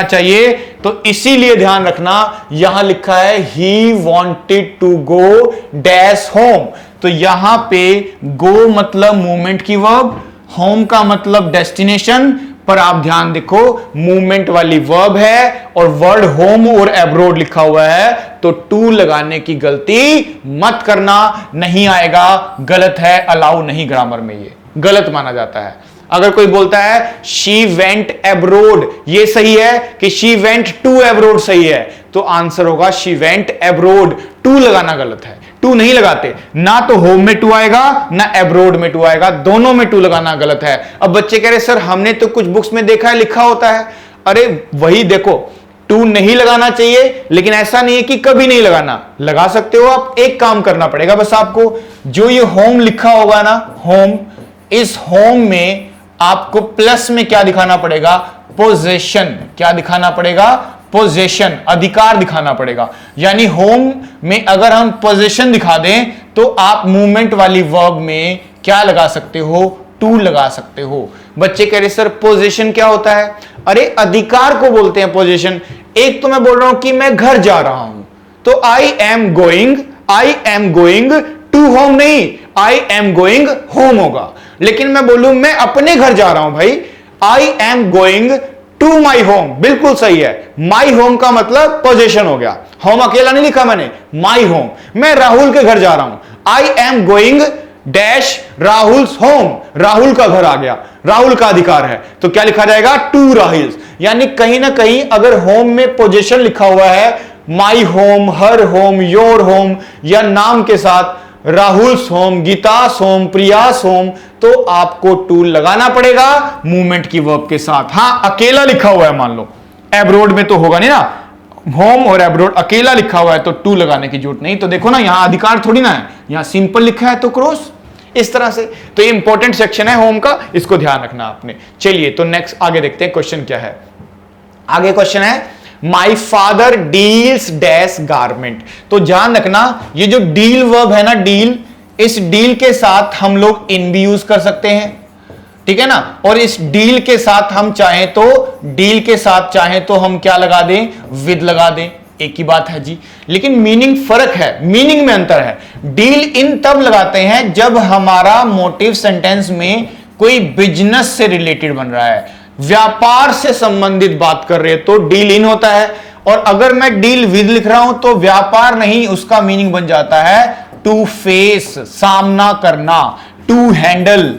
चाहिए, तो इसीलिए ध्यान रखना, यहां लिखा है he wanted to go dash home, तो यहां पे गो मतलब मूवमेंट की वर्ब, होम का मतलब डेस्टिनेशन, पर आप ध्यान देखो मूवमेंट वाली वर्ब है और वर्ड होम और एब्रोड लिखा हुआ है, तो टू लगाने की गलती मत करना, नहीं आएगा, गलत है, अलाउ नहीं, ग्रामर में ये गलत माना जाता है। अगर कोई बोलता है शी वेंट एब्रोड, ये सही है कि शी वेंट टू एब्रोड सही है, तो आंसर होगा शी वेंट एब्रोड। टू लगाना गलत है, टू नहीं लगाते, ना तो होम में टू आएगा ना एब्रोड में टू आएगा, दोनों में टू लगाना गलत है। अब बच्चे कह रहे सर हमने तो कुछ बुक्स में देखा है लिखा होता है, अरे वही देखो, टू नहीं लगाना चाहिए, लेकिन ऐसा नहीं है कि कभी नहीं लगाना, लगा सकते हो आप। एक काम करना पड़ेगा बस आपको, जो ये होम लिखा होगा ना, होम, इस होम में आपको प्लस में क्या दिखाना पड़ेगा? पोजेशन। क्या दिखाना पड़ेगा? पोजेशन, अधिकार दिखाना पड़ेगा। यानी होम में अगर हम पोजेशन दिखा दें तो आप मूवमेंट वाली वर्ब में क्या लगा सकते हो? टू लगा सकते हो। बच्चे कह रहे सर पोजीशन क्या होता है? अरे अधिकार को बोलते हैं पोजीशन। एक तो मैं बोल रहा हूं कि मैं घर जा रहा हूं तो I am going to home, नहीं, आई एम गोइंग होम होगा। लेकिन मैं बोलूं मैं अपने घर जा रहा हूं भाई, I am going to my home, बिल्कुल सही है। माई होम का मतलब पोजीशन हो गया। होम अकेला नहीं लिखा मैंने, माई होम। मैं राहुल के घर जा रहा हूं, आई am going dash Rahul's home, Rahul का घर आ गया, राहुल का अधिकार है तो क्या लिखा जाएगा? टू राहुल्स। यानी कहीं ना कहीं अगर होम में पोजीशन लिखा हुआ है, my home, her home, your home, या नाम के साथ Rahul's home, Geeta's home, Priya's home, तो आपको टू लगाना पड़ेगा मूवमेंट की वर्ब के साथ। हां, अकेला लिखा हुआ है, मान लो एब्रोड में तो होगा नहीं ना, होम और एब्रोड अकेला लिखा हुआ है तो टू लगाने की जरूरत नहीं। तो देखो ना, यहां अधिकार थोड़ी ना है, यहां सिंपल लिखा है तो क्रॉस, इस तरह से। तो ये इंपॉर्टेंट सेक्शन है होम का, इसको ध्यान रखना आपने। चलिए तो नेक्स्ट आगे देखते हैं क्वेश्चन क्या है। आगे क्वेश्चन है my father deals dash garment. तो ध्यान रखना, ये जो डील वर्ब है ना, डील, इस डील के साथ हम लोग इन भी यूज कर सकते हैं, ठीक है ना। और इस डील के साथ हम चाहें तो, डील के साथ चाहें तो हम क्या लगा दें? विद लगा दें, एक ही बात है जी। लेकिन मीनिंग फर्क है, मीनिंग में अंतर है। डील इन तब लगाते हैं जब हमारा मोटिव सेंटेंस में कोई बिजनेस से रिलेटेड बन रहा है, व्यापार से संबंधित बात कर रहे हैं तो डील इन होता है। और अगर मैं डील विद लिख रहा हूं तो व्यापार नहीं, उसका मीनिंग बन जाता है टू फेस, सामना करना, टू हैंडल,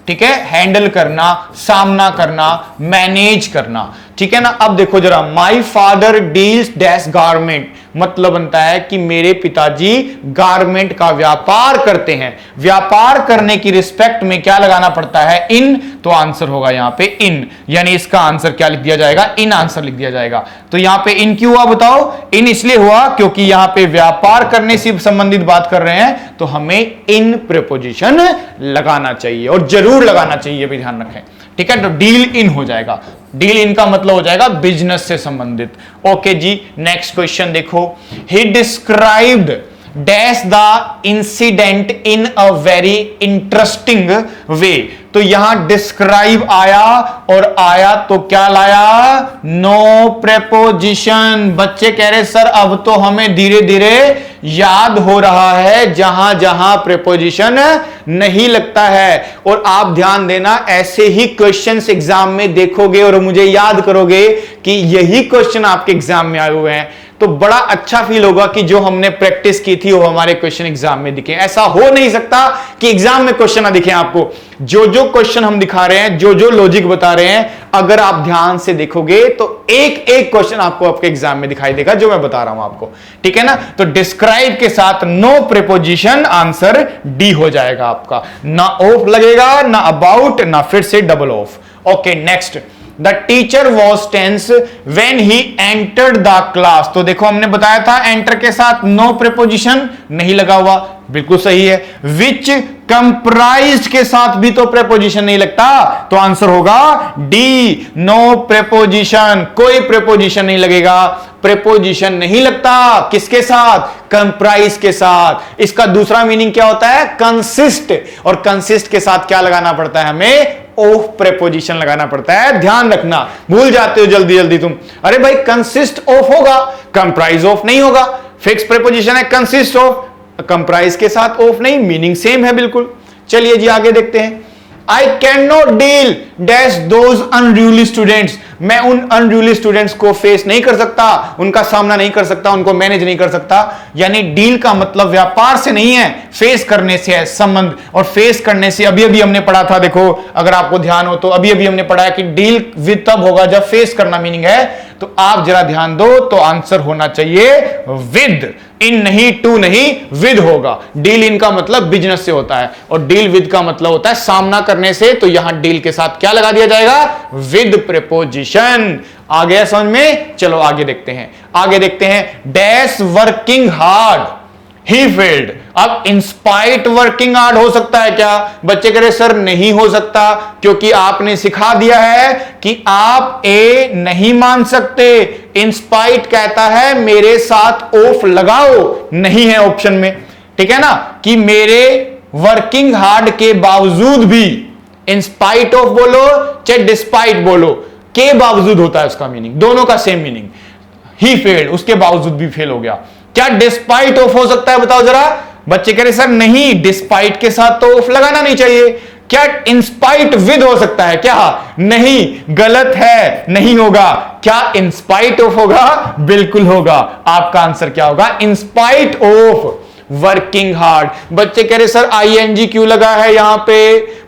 ठीक है, हैंडल करना, सामना करना, मैनेज करना, ठीक है ना। अब देखो जरा, my father deals dash garment मतलब बनता है कि मेरे पिताजी गारमेंट का व्यापार करते हैं। व्यापार करने की रिस्पेक्ट में क्या लगाना पड़ता है? इन। तो आंसर होगा यहां पे इन, यानी इसका आंसर क्या लिख दिया जाएगा? इन आंसर लिख दिया जाएगा। तो यहां पे इन क्यों हुआ बताओ? इन इसलिए हुआ क्योंकि यहां पे व्यापार करने से संबंधित बात कर रहे हैं तो हमें इन प्रीपोजिशन लगाना चाहिए, और जरूर लगाना चाहिए, भी ध्यान रखें, ठीक है। तो डील इन हो जाएगा, डील इन का मतलब हो जाएगा बिजनेस से संबंधित। ओके जी, नेक्स्ट क्वेश्चन देखो। He described dash the incident in a very interesting way. तो यहां डिस्क्राइब आया, और आया तो क्या लाया? No preposition. बच्चे कह रहे सर अब तो हमें धीरे धीरे याद हो रहा है जहां जहां प्रेपोजिशन नहीं लगता है। और आप ध्यान देना, ऐसे ही क्वेश्चंस एग्जाम में देखोगे और मुझे याद करोगे कि यही क्वेश्चन आपके एग्जाम में आए हुए हैं, तो बड़ा अच्छा फील होगा कि जो हमने प्रैक्टिस की थी वो हमारे क्वेश्चन एग्जाम में दिखे। ऐसा हो नहीं सकता कि एग्जाम में क्वेश्चन ना दिखे आपको। जो जो क्वेश्चन हम दिखा रहे हैं, जो जो लॉजिक बता रहे हैं, अगर आप ध्यान से देखोगे तो एक एक क्वेश्चन आपको आपके एग्जाम में दिखाई देगा जो मैं बता रहा हूं आपको, ठीक है ना। तो डिस्क्राइब के साथ नो प्रीपोजिशन, आंसर डी हो जाएगा आपका। ना ऑफ लगेगा, ना अबाउट, ना फिर से double of. Okay next, the teacher was tense when he entered the class. तो देखो हमने बताया था एंटर के साथ नो प्रीपोजिशन नहीं लगा हुआ, बिल्कुल सही है। विच कंप्राइज्ड के साथ भी तो प्रीपोजिशन नहीं लगता, तो आंसर होगा डी, नो प्रीपोजिशन, कोई प्रीपोजिशन नहीं लगेगा। प्रीपोजिशन नहीं लगता किसके साथ? कंप्राइज के साथ। इसका दूसरा मीनिंग क्या होता है? कंसिस्ट, और कंसिस्ट के साथ क्या लगाना पड़ता है हमें? ऑफ प्रीपोजिशन लगाना पड़ता है। ध्यान रखना, भूल जाते हो जल्दी जल्दी तुम। अरे भाई कंसिस्ट ऑफ होगा, कंप्राइज ऑफ नहीं होगा। फिक्स प्रीपोजिशन है, कंसिस्ट ऑफ, कंप्राइज के साथ ऑफ नहीं, मीनिंग सेम है बिल्कुल। चलिए जी आगे देखते हैं। I can not deal dash those unruly students. मैं उन अनरूली स्टूडेंट्स को फेस नहीं कर सकता, उनका सामना नहीं कर सकता, उनको मैनेज नहीं कर सकता। यानी डील का मतलब व्यापार से नहीं है, फेस करने से है संबंध। और फेस करने से अभी अभी हमने पढ़ा था, देखो अगर आपको ध्यान हो तो अभी अभी हमने पढ़ा है कि डील विद तब होगा जब फेस करना मीनिंग है। तो आप जरा ध्यान दो, तो आंसर होना चाहिए विद, इन नहीं, टू नहीं, विद होगा। डील इन का मतलब बिजनेस से होता है, और डील विद का मतलब होता है सामना करने से। तो यहां डील के साथ क्या लगा दिया जाएगा? With preposition. आ गया समझ में? चलो आगे देखते हैं। आगे देखते हैं, dash working hard he failed. अब इंस्पाइट वर्किंग हार्ड हो सकता है क्या? बच्चे कह रहे सर नहीं हो सकता, क्योंकि आपने सिखा दिया है कि आप ए नहीं मान सकते। इंस्पाइट कहता है मेरे साथ ऑफ लगाओ, नहीं है ऑप्शन में, ठीक है ना, कि मेरे वर्किंग हार्ड के बावजूद भी, इंस्पाइट ऑफ बोलो चाहे डिस्पाइट बोलो, के बावजूद होता है उसका मीनिंग, दोनों का सेम मीनिंग। ही फेल्ड, उसके बावजूद भी फेल हो गया। क्या डिस्पाइट ऑफ हो सकता है? बताओ जरा। बच्चे कह रहे सर नहीं, डिस्पाइट के साथ तो ऑफ लगाना नहीं चाहिए। क्या इंस्पाइट विद हो सकता है? क्या नहीं, गलत है, नहीं होगा। क्या इंस्पाइट ऑफ होगा? बिल्कुल होगा। आपका आंसर क्या होगा? In spite of working hard. बच्चे कह रहे सर आईएनजी क्यों लगा है यहां पे?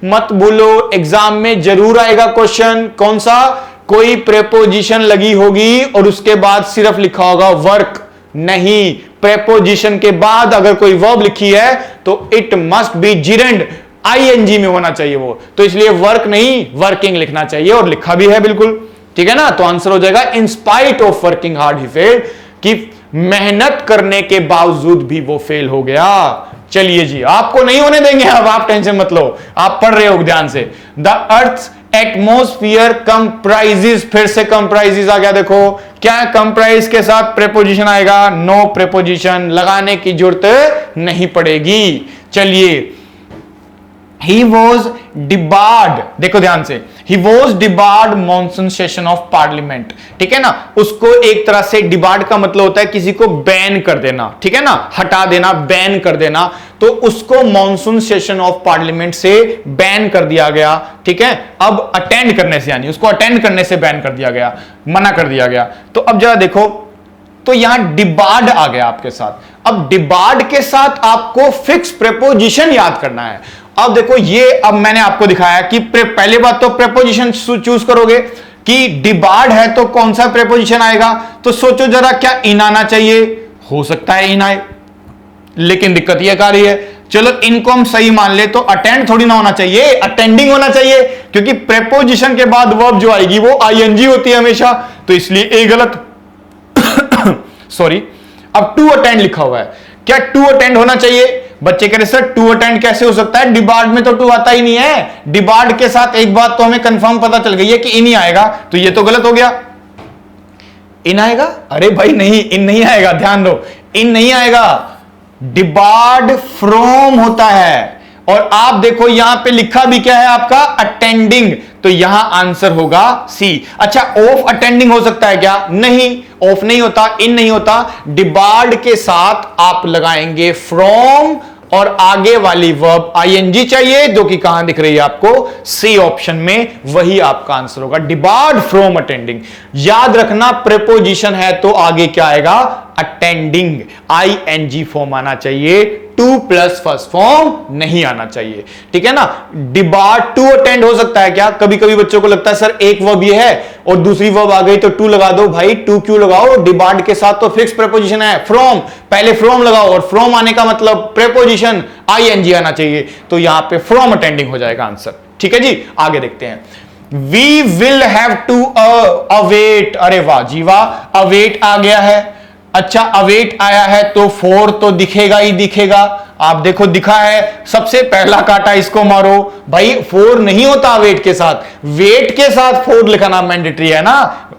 मत भूलो, एग्जाम में जरूर आएगा क्वेश्चन। कौन सा? कोई प्रेपोजिशन लगी होगी और उसके बाद सिर्फ लिखा होगा वर्क। नहीं, प्रेपोजिशन के बाद अगर कोई वर्ब लिखी है तो इट मस्ट बी जिरेंड, आईएनजी में होना चाहिए वो, तो इसलिए वर्क नहीं वर्किंग लिखना चाहिए, और लिखा भी है बिल्कुल, ठीक है ना। तो आंसर हो जाएगा in spite of working hard he failed, कि मेहनत करने के बावजूद भी वो फेल हो गया। चलिए जी, आपको नहीं होने देंगे अब, आप टेंशन मत लो, आप पढ़ रहे हो ध्यान से। द अर्थ एटमोस्फियर कंप्राइजेस, फिर से कंप्राइजेस आ गया। देखो क्या कंप्राइज के साथ प्रेपोजिशन आएगा? नो प्रेपोजिशन, लगाने की जरूरत नहीं पड़ेगी। चलिए, ही वॉज डिबार्ड, देखो ध्यान से, he was debarred monsoon session of parliament, ठीक है ना। उसको एक तरह से डिबार्ड का मतलब होता है किसी को बैन कर देना, ठीक है ना, हटा देना, बैन कर देना। तो उसको मॉनसून सेशन ऑफ पार्लियामेंट से बैन कर दिया गया, ठीक है। अब अटेंड करने से, यानी उसको अटेंड करने से बैन कर दिया गया, मना कर दिया गया। तो अब जरा देखो, तो यहां डिबार्ड आ गया आपके साथ। अब डिबार्ड के साथ आपको फिक्स प्रेपोजिशन याद करना है। अब देखो ये, अब मैंने आपको दिखाया कि पहले बात तो प्रेपोजिशन चूज करोगे कि डिबार्ड है तो कौन सा प्रेपोजिशन आएगा। तो सोचो जरा, क्या इन आना चाहिए? हो सकता है इन आए, लेकिन दिक्कत यह आ रही है, चलो इनको हम सही मान ले, तो अटेंड थोड़ी ना होना चाहिए, अटेंडिंग होना चाहिए, क्योंकि प्रेपोजिशन के बाद वर्ब जो आएगी वो आईएनजी होती है हमेशा, तो इसलिए ए गलत। सॉरी, अब टू अटेंड लिखा हुआ है, क्या टू अटेंड होना चाहिए? बच्चे कह रहे सर टू अटेंड कैसे हो सकता है? डिबार्ड में तो टू आता ही नहीं है। डिबार्ड के साथ एक बात तो हमें कंफर्म पता चल गई है कि इन ही आएगा, तो ये तो गलत हो गया। इन आएगा? अरे भाई नहीं, इन नहीं आएगा, ध्यान दो, इन नहीं आएगा। डिबार्ड फ्रॉम होता है, और आप देखो यहां पे लिखा भी क्या है आपका? अटेंडिंग, तो यहां आंसर होगा सी। अच्छा, ऑफ अटेंडिंग हो सकता है क्या? नहीं, ऑफ नहीं होता, इन नहीं होता। डिबार्ड के साथ आप लगाएंगे फ्रॉम, और आगे वाली वर्ब आईएनजी चाहिए, जो कि कहां दिख रही है आपको? सी ऑप्शन में, वही आपका आंसर होगा, डिबार्ड फ्रॉम अटेंडिंग। याद रखना, प्रेपोजिशन है तो आगे क्या आएगा? अटेंडिंग, आईएनजी फॉर्म आना चाहिए, टू प्लस फर्स्ट फॉर्म नहीं आना चाहिए, ठीक है ना। डिबार्ड टू अटेंड हो सकता है क्या? कभी कभी बच्चों को लगता है सर एक वर्ब ये है और दूसरी वर्ब आ गई तो टू लगा दो। भाई टू क्यों लगाओ? डिबार्ड के साथ तो फिक्स प्रेपोजिशन है फ्रॉम, पहले फ्रॉम लगाओ, और फ्रॉम आने का मतलब प्रेपोजिशन आईएनजी आना चाहिए, तो यहां पे फ्रॉम अटेंडिंग हो जाएगा आंसर, ठीक है जी। आगे देखते हैं, we will have to await, अरे वाह जी वाह, अवेट आ गया है। अच्छा, अवेट आया है तो फोर तो दिखेगा ही दिखेगा, आप देखो दिखा है, सबसे पहला काटा इसको मारो। भाई फोर नहीं होता अवेट के साथ, वेट के साथ फोर लिखना मैंडेटरी है ना,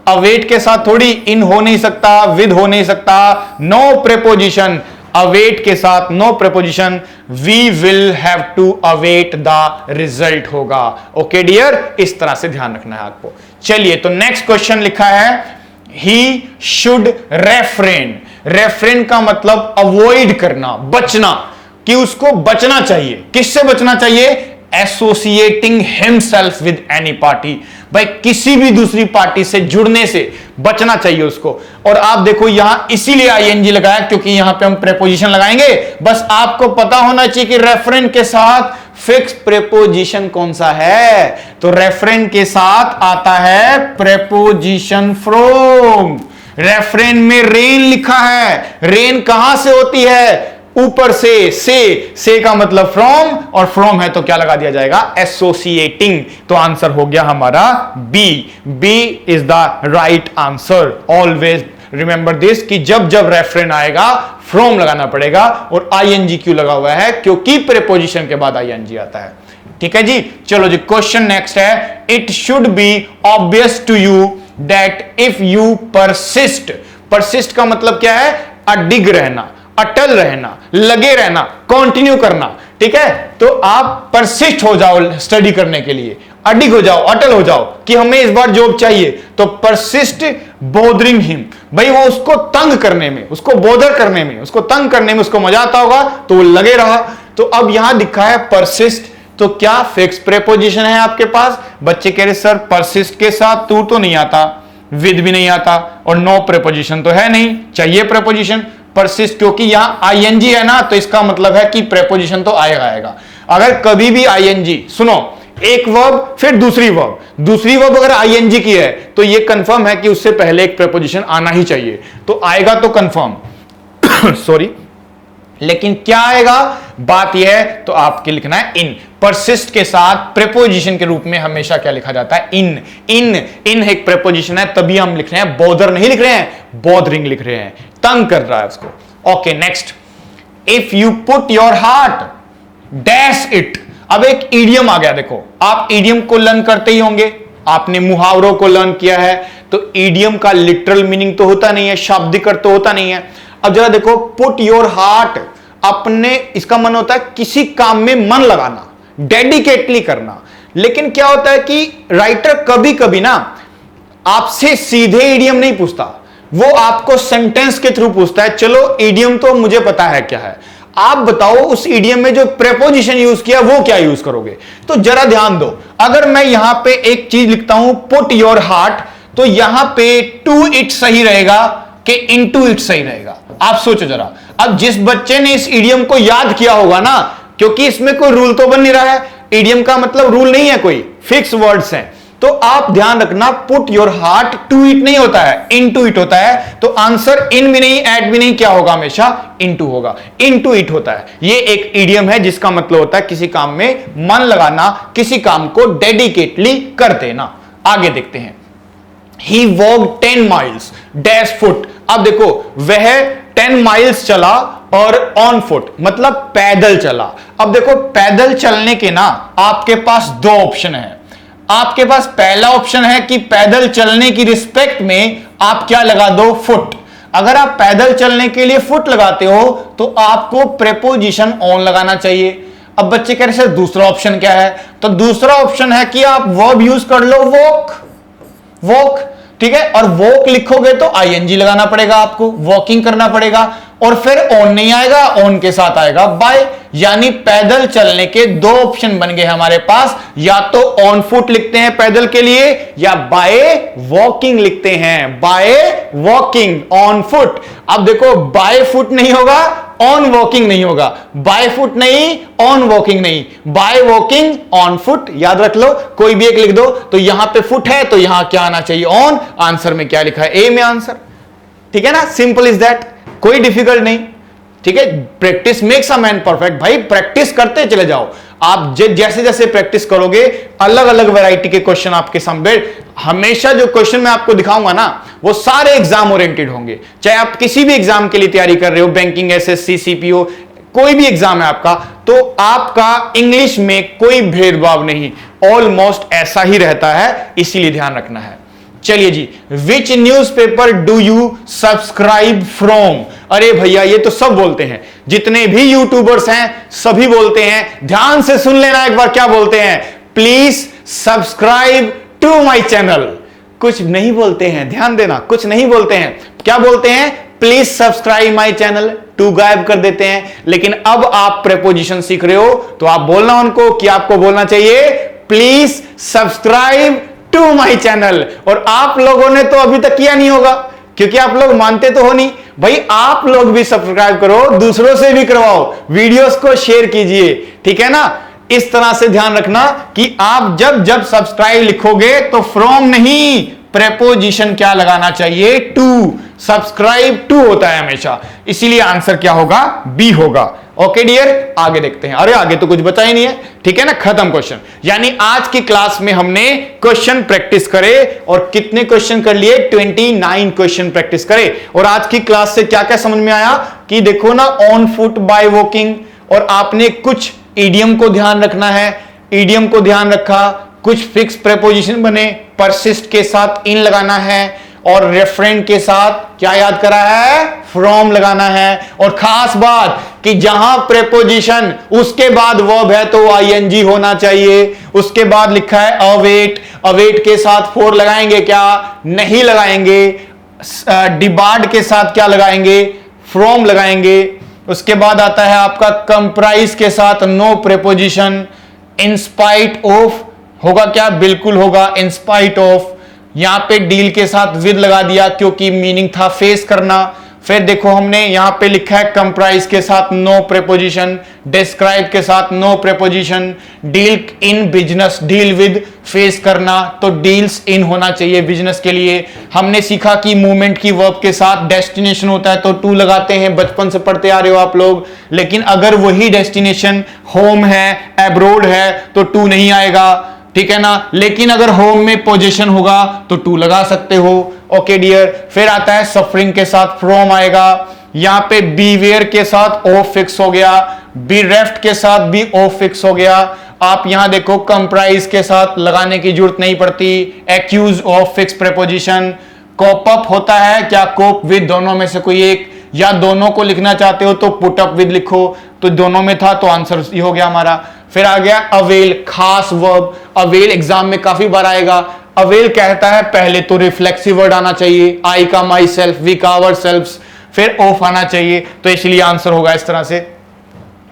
अवेट के साथ थोड़ी इन हो नहीं सकता, विद हो नहीं सकता, नो प्रेपोजिशन, अवेट के साथ no preposition, we will have to await the result होगा। ओके डियर, इस तरह से ध्यान रखना है आपको। चलिए, तो नेक्स्ट क्वेश्चन लिखा है, ही शुड रेफ्रेन। रेफ्रेन का मतलब अवॉइड करना, बचना, कि उसको बचना चाहिए। किससे बचना चाहिए? Associating himself with any party, भाई किसी भी दूसरी पार्टी से जुड़ने से बचना चाहिए उसको। और आप देखो यहां इसीलिए आईएनजी लगाया क्योंकि यहां पे हम प्रेपोजिशन लगाएंगे। बस आपको पता होना चाहिए कि रेफरेन के साथ फिक्स प्रेपोजिशन कौन सा है, तो रेफरेन के साथ आता है प्रेपोजिशन फ्रॉम। रेफरेन में रेन लिखा है, रेन कहां से होती है? ऊपर से का मतलब फ्रॉम, और फ्रॉम है तो क्या लगा दिया जाएगा? एसोसिएटिंग। तो आंसर हो गया हमारा B. B is the right answer. Always remember this कि जब जब रेफरेंट आएगा फ्रॉम लगाना पड़ेगा, और आईएनजी क्यों लगा हुआ है, क्योंकि प्रीपोजिशन के बाद आईएनजी आता है। ठीक है जी, चलो जी क्वेश्चन नेक्स्ट है, it should be obvious to you that if you persist. Persist का मतलब क्या है, अडिग रहना, अटल रहना, लगे रहना, कंटिन्यू करना। ठीक है, तो आप परसिस्ट हो जाओ स्टडी करने के लिए, अडिग हो जाओ, अटल हो जाओ कि हमें इस बार जॉब चाहिए, तो परसिस्ट बोदरिंग हिम, भाई वो उसको तंग करने में, उसको बोदर करने में, उसको तंग करने में उसको मजा आता होगा, तो वो लगे रहा। तो अब यहां दिखा है परसिस्ट, तो क्या फिक्स प्रेपोजिशन है आपके पास? बच्चे कह रहे सर परसिस्ट के साथ टू तो नहीं आता, विद भी नहीं आता, और नो प्रेपोजिशन तो है नहीं, चाहिए प्रेपोजिशन। परसिस्ट क्योंकि यहां आईएनजी है ना, तो इसका मतलब है कि प्रेपोजिशन तो आएगा। अगर कभी भी आईएनजी, सुनो, एक वर्ब फिर दूसरी वर्ब अगर आईएनजी की है तो यह कंफर्म है कि उससे पहले एक प्रेपोजिशन आना ही चाहिए, तो आएगा तो कंफर्म सॉरी, लेकिन क्या आएगा, बात यह है तो आपके लिखना है इन। परसिस्ट के साथ प्रेपोजिशन के रूप में हमेशा क्या लिखा जाता है, इन। इन एक प्रेपोजिशन है, तभी हम लिख रहे हैं बॉदर नहीं लिख रहे हैं, बॉदरिंग लिख रहे हैं, तंग कर रहा है उसको। Okay next, if you put your heart dash it. अब एक ईडियम आ गया, देखो आप ईडियम को लर्न करते ही होंगे, आपने मुहावरों को लर्न किया है, तो ईडियम का लिटरल मीनिंग तो होता नहीं है, शाब्दिक अर्थ तो होता नहीं है। अब जरा देखो, पुट योर हार्ट, अपने, इसका मन होता है किसी काम में मन लगाना, डेडिकेटली करना। लेकिन क्या होता है कि राइटर कभी कभी ना आपसे सीधे ईडियम नहीं पूछता, वो आपको सेंटेंस के थ्रू पूछता है। चलो ईडियम तो मुझे पता है क्या है, आप बताओ उस ईडियम में जो प्रेपोजिशन यूज किया वो क्या यूज करोगे। तो जरा ध्यान दो, अगर मैं यहां पे एक चीज लिखता हूं पुट योर हार्ट, तो यहां पे टू इट सही रहेगा कि इनटू इट सही रहेगा? आप सोचो जरा। अब जिस बच्चे ने इस ईडियम को याद किया होगा ना, क्योंकि इसमें कोई रूल तो बन नहीं रहा है, ईडियम का मतलब रूल नहीं है, कोई फिक्स वर्ड्स हैं, तो आप ध्यान रखना put your heart to it नहीं होता है, इनटू इट होता है। तो आंसर इन भी नहीं, एट भी नहीं, क्या होगा, हमेशा इनटू होगा, इनटू इट होता है। ये एक ईडियम है जिसका मतलब होता है किसी काम में मन लगाना, किसी काम को डेडिकेटली कर देना। आगे देखते हैं, He walked 10 miles dash foot। अब देखो वह 10 माइल्स चला और ऑन फुट मतलब पैदल चला। अब देखो पैदल चलने के ना आपके पास दो ऑप्शन है। आपके पास पहला ऑप्शन है कि पैदल चलने की रिस्पेक्ट में आप क्या लगा दो, फुट। अगर आप पैदल चलने के लिए फुट लगाते हो तो आपको प्रेपोजिशन ऑन लगाना चाहिए। अब बच्चे कह रहे सर दूसरा ऑप्शन क्या है, तो दूसरा ऑप्शन है कि आप वर्ब यूज कर लो, वॉक। ठीक है, और वॉक लिखोगे तो आईएनजी लगाना पड़ेगा आपको, वॉकिंग करना पड़ेगा, और फिर ऑन नहीं आएगा, ऑन के साथ आएगा बाय। यानी पैदल चलने के दो ऑप्शन बन गए हमारे पास, या तो ऑन फुट लिखते हैं पैदल के लिए, या बाय वॉकिंग लिखते हैं, बाय वॉकिंग ऑन फुट। अब देखो बाय फुट नहीं होगा, ऑन वॉकिंग नहीं होगा, बाय फुट नहीं, ऑन वॉकिंग नहीं, बाय वॉकिंग ऑन फुट। याद रख लो, कोई भी एक लिख दो। तो यहां पे फुट है तो यहां क्या आना चाहिए, ऑन। आंसर में क्या लिखा है, ए में आंसर। ठीक है ना, सिंपल इज दैट, कोई डिफिकल्ट नहीं। ठीक है, practice makes a man perfect. भाई प्रैक्टिस करते चले जाओ, आप जैसे जैसे प्रैक्टिस करोगे अलग अलग वैरायटी के क्वेश्चन आपके सामने। हमेशा जो क्वेश्चन मैं आपको दिखाऊंगा ना वो सारे एग्जाम ओरिएंटेड होंगे, चाहे आप किसी भी एग्जाम के लिए तैयारी कर रहे हो, बैंकिंग, एसएससी, सीपीओ, कोई भी एग्जाम है आपका, तो आपका इंग्लिश में कोई भेदभाव नहीं, ऑलमोस्ट ऐसा ही रहता है, इसीलिए ध्यान रखना है। चलिए जी, which newspaper do you subscribe from. अरे भैया ये तो सब बोलते हैं, जितने भी यूट्यूबर्स हैं सभी बोलते हैं। ध्यान से सुन लेना एक बार, क्या बोलते हैं, please subscribe to my channel. कुछ नहीं बोलते हैं, ध्यान देना, कुछ नहीं बोलते हैं। क्या बोलते हैं, please subscribe my channel, to गायब कर देते हैं। लेकिन अब आप प्रेपोजिशन सीख रहे हो तो आप बोलना उनको कि आपको बोलना चाहिए please subscribe to my channel. और आप लोगों ने तो अभी तक किया नहीं होगा, क्योंकि आप लोग मानते तो हो नहीं। भाई आप लोग भी सब्सक्राइब करो, दूसरों से भी करवाओ, वीडियोस को शेयर कीजिए। ठीक है ना, इस तरह से ध्यान रखना कि आप जब जब सब्सक्राइब लिखोगे तो फ्रॉम नहीं, प्रेपोजिशन क्या लगाना चाहिए, टू। सब्सक्राइब टू होता है हमेशा, इसीलिए आंसर क्या होगा, बी होगा। ओके डियर, आगे देखते हैं। अरे आगे तो कुछ बचा ही नहीं है, ठीक है ना, खत्म क्वेश्चन। यानी आज की क्लास में हमने क्वेश्चन प्रैक्टिस करे और कितने क्वेश्चन कर लिए, 29 क्वेश्चन प्रैक्टिस करे। और आज की क्लास से क्या क्या समझ में आया कि देखो ना, ऑन फुट बाय वॉकिंग, और आपने कुछ इडियम को ध्यान रखना है, इडियम को ध्यान रखा, कुछ फिक्स प्रेपोजिशन बने, परसिस्ट के साथ इन लगाना है, और रेफरेंट के साथ क्या याद करा है, फ्रॉम लगाना है। और खास बात कि जहां प्रेपोजिशन उसके बाद वर्ब है तो आईएनजी होना चाहिए। उसके बाद लिखा है अवेट, अवेट के साथ फोर लगाएंगे क्या, नहीं लगाएंगे। डिबार्ड के साथ क्या लगाएंगे, फ्रॉम लगाएंगे। उसके बाद आता है आपका कंप्राइज के साथ नो प्रेपोजिशन। इंस्पाइट ऑफ होगा क्या, बिल्कुल होगा इंस्पाइट ऑफ। यहां पे डील के साथ विद लगा दिया क्योंकि मीनिंग था फेस करना। फिर देखो हमने यहां पे लिखा है कंप्राइज के साथ नो प्रेपोजिशन, डिस्क्राइब के साथ no preposition, deal in business, deal with face करना, तो डील्स इन होना चाहिए बिजनेस के लिए। हमने सीखा कि मूवमेंट की वर्ब के साथ डेस्टिनेशन होता है तो टू लगाते हैं, बचपन से पढ़ते आ रहे हो आप लोग। लेकिन अगर वही डेस्टिनेशन होम है, एब्रोड है तो टू नहीं आएगा, ठीक है ना। लेकिन अगर होम में पोजीशन होगा तो टू लगा सकते हो, ओके डियर। फिर आता है सफरिंग के साथ फ्रॉम आएगा। यहां पे बीवेयर के साथ ओ फिक्स हो गया, बी रेफ्ट के साथ भी ओ फिक्स हो गया। आप यहां देखो कंप्राइज के साथ लगाने की जरूरत नहीं पड़ती, accuse of fix preposition. Cope up होता है क्या, कोप विद, दोनों में से कोई एक, या दोनों को लिखना चाहते हो तो पुट अप विद लिखो, तो दोनों में था तो आंसर ये हो गया हमारा। फिर आ गया अवेल, खास वर्ब। अवेल एग्जाम में काफी बार आएगा। अवेल कहता है पहले तो रिफ्लेक्सिव वर्ड आना चाहिए, आई का माई सेल्फ, वी का आवर सेल्फ्स, फिर ऑफ आना चाहिए, तो इसलिए आंसर होगा इस तरह से।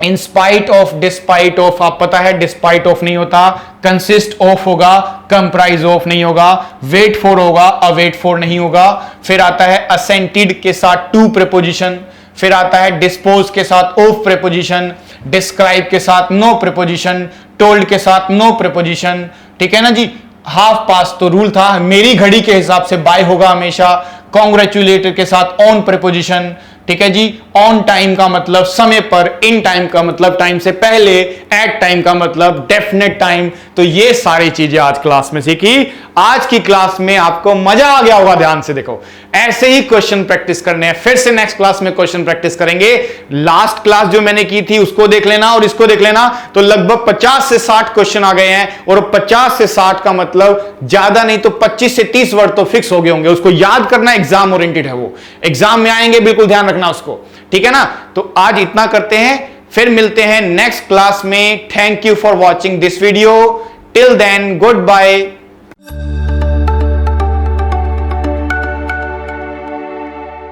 In spite of, despite of, आप पता है डिस्पाइट ऑफ नहीं होता, कंसिस्ट ऑफ होगा, कंप्राइज ऑफ नहीं होगा, वेट फॉर होगा, अवेट फॉर नहीं होगा। फिर आता है असेंटेड के साथ टू प्रेपोजिशन। फिर आता है डिस्पोज के साथ ऑफ प्रेपोजिशन, डिस्क्राइब के साथ नो प्रेपोजिशन, टोल्ड के साथ नो प्रेपोजिशन, ठीक है ना जी। हाफ पास तो रूल था, मेरी घड़ी के हिसाब से बाय होगा हमेशा। कॉन्ग्रेचुलेटेड के साथ ऑन प्रेपोजिशन, ठीक है जी। ऑन टाइम का मतलब समय पर, इन टाइम का मतलब टाइम से पहले, एट टाइम का मतलब डेफिनेट टाइम। तो ये सारी चीजें आज क्लास में सीखी। आज की क्लास में आपको मजा आ गया होगा, ध्यान से देखो। ऐसे ही क्वेश्चन प्रैक्टिस करने हैं, फिर से नेक्स्ट क्लास में क्वेश्चन प्रैक्टिस करेंगे। लास्ट क्लास जो मैंने की थी उसको देख लेना और इसको देख लेना, तो लगभग 50 से 60 क्वेश्चन आ गए हैं। और 50 से 60 का मतलब ज्यादा नहीं तो 25 से 30 वर्ड तो फिक्स हो गए होंगे। उसको याद करना, एग्जाम ओरिएंटेड है वो, एग्जाम में आएंगे, बिल्कुल ध्यान रखना उसको, ठीक है ना। तो आज इतना करते हैं, फिर मिलते हैं नेक्स्ट क्लास में। Thank you for watching this video. Till then, good bye.